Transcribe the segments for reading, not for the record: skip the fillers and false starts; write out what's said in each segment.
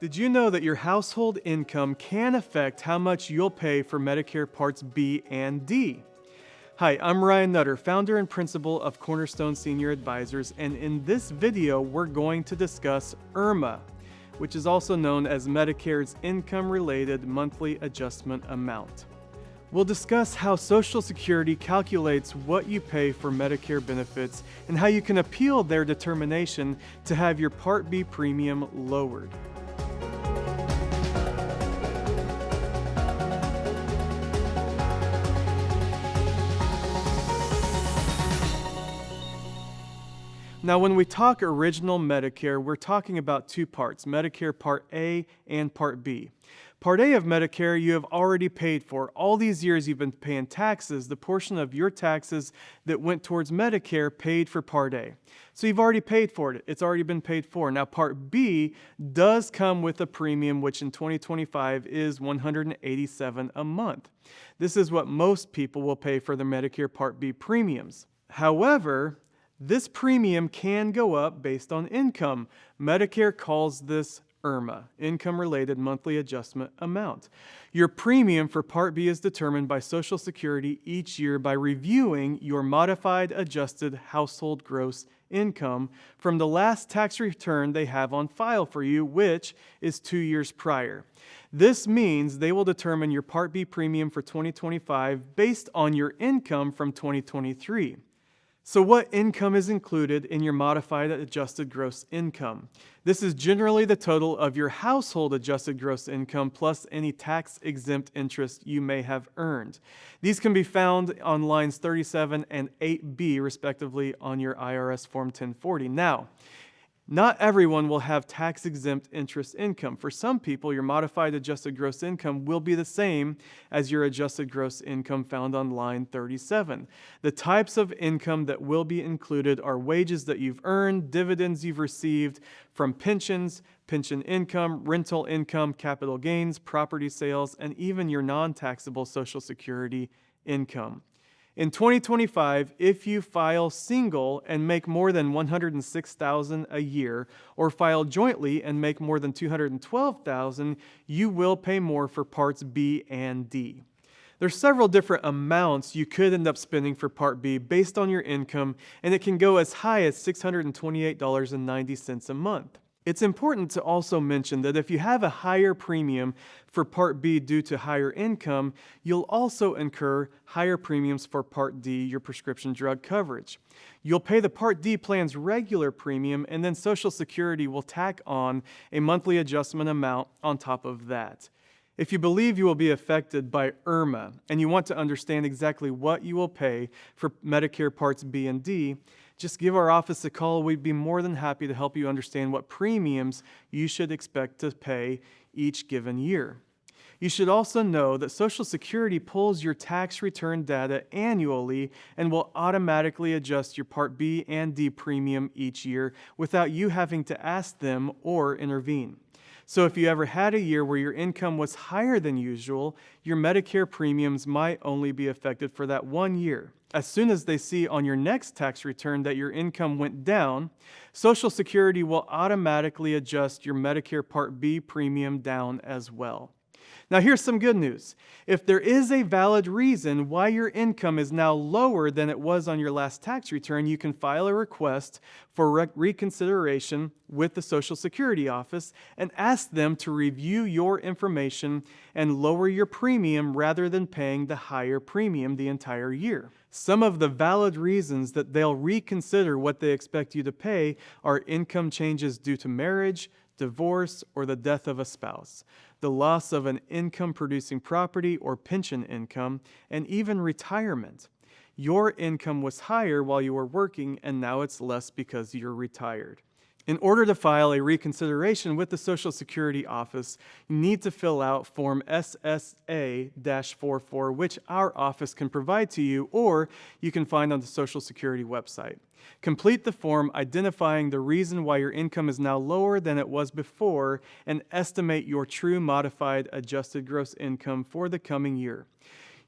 Did you know that your household income can affect how much you'll pay for Medicare Parts B and D? Hi, I'm Ryan Nutter, founder and principal of Cornerstone Senior Advisors, and in this video we're going to discuss IRMAA, which is also known as Medicare's Income-Related Monthly Adjustment Amount. We'll discuss how Social Security calculates what you pay for Medicare benefits and how you can appeal their determination to have your Part B premium lowered. Now, when we talk original Medicare, we're talking about two parts, Medicare Part A and Part B. Part A of Medicare you have already paid for. All these years you've been paying taxes, the portion of your taxes that went towards Medicare paid for Part A. So you've already paid for it. It's already been paid for. Now, Part B does come with a premium, which in 2025 is $187 a month. This is what most people will pay for their Medicare Part B premiums. However, this premium can go up based on income. Medicare calls this IRMAA, Income-Related Monthly Adjustment Amount. Your premium for Part B is determined by Social Security each year by reviewing your modified adjusted household gross income from the last tax return they have on file for you, which is 2 years prior. This means they will determine your Part B premium for 2025 based on your income from 2023. So what income is included in your modified adjusted gross income? This is generally the total of your household adjusted gross income plus any tax-exempt interest you may have earned. These can be found on lines 37 and 8B, respectively, on your IRS Form 1040. Now, not everyone will have tax-exempt interest income. For some people, your modified adjusted gross income will be the same as your adjusted gross income found on line 37. The types of income that will be included are wages that you've earned, dividends you've received from pensions, pension income, rental income, capital gains, property sales, and even your non-taxable Social Security income. In 2025, if you file single and make more than $106,000 a year, or file jointly and make more than $212,000, you will pay more for Parts B and D. There's several different amounts you could end up spending for Part B based on your income, and it can go as high as $628.90 a month. It's important to also mention that if you have a higher premium for Part B due to higher income, you'll also incur higher premiums for Part D, your prescription drug coverage. You'll pay the Part D plan's regular premium, and then Social Security will tack on a monthly adjustment amount on top of that. If you believe you will be affected by IRMAA and you want to understand exactly what you will pay for Medicare Parts B and D, just give our office a call. We'd be more than happy to help you understand what premiums you should expect to pay each given year. You should also know that Social Security pulls your tax return data annually and will automatically adjust your Part B and D premium each year without you having to ask them or intervene. So if you ever had a year where your income was higher than usual, your Medicare premiums might only be affected for that 1 year. As soon as they see on your next tax return that your income went down, Social Security will automatically adjust your Medicare Part B premium down as well. Now here's some good news. If there is a valid reason why your income is now lower than it was on your last tax return, you can file a request for reconsideration with the Social Security office and ask them to review your information and lower your premium rather than paying the higher premium the entire year. Some of the valid reasons that they'll reconsider what they expect you to pay are income changes due to marriage, divorce, or the death of a spouse, the loss of an income-producing property or pension income, and even retirement. Your income was higher while you were working, and now it's less because you're retired. In order to file a reconsideration with the Social Security office, you need to fill out Form SSA-44, which our office can provide to you, or you can find on the Social Security website. Complete the form identifying the reason why your income is now lower than it was before, and estimate your true modified adjusted gross income for the coming year.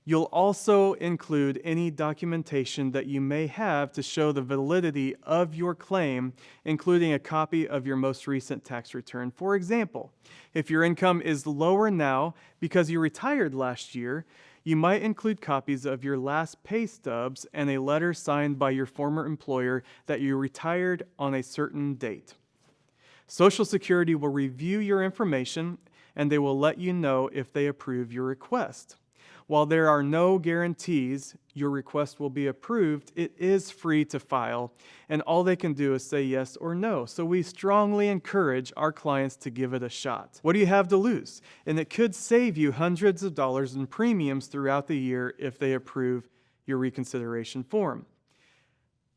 You'll also include any documentation that you may have to show the validity of your claim, including a copy of your most recent tax return. For example, if your income is lower now because you retired last year, you might include copies of your last pay stubs and a letter signed by your former employer that you retired on a certain date. Social Security will review your information and they will let you know if they approve your request. While there are no guarantees your request will be approved, it is free to file, and all they can do is say yes or no. So we strongly encourage our clients to give it a shot. What do you have to lose? And it could save you hundreds of dollars in premiums throughout the year if they approve your reconsideration form.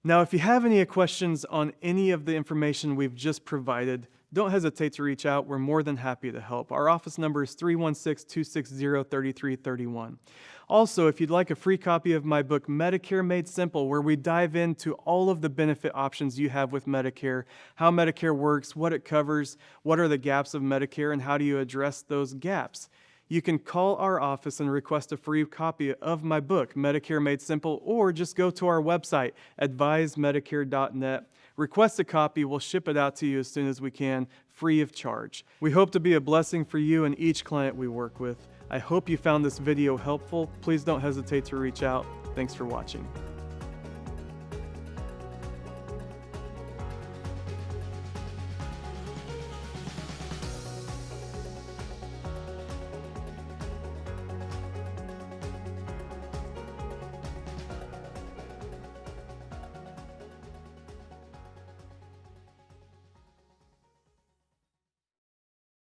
Now, if you have any questions on any of the information we've just provided, don't hesitate to reach out. We're more than happy to help. Our office number is 316-260-3331. Also, if you'd like a free copy of my book, Medicare Made Simple, where we dive into all of the benefit options you have with Medicare, how Medicare works, what it covers, what are the gaps of Medicare, and how do you address those gaps, you can call our office and request a free copy of my book, Medicare Made Simple, or just go to our website, advisemedicare.net. Request a copy. We'll ship it out to you as soon as we can, free of charge. We hope to be a blessing for you and each client we work with. I hope you found this video helpful. Please don't hesitate to reach out. Thanks for watching.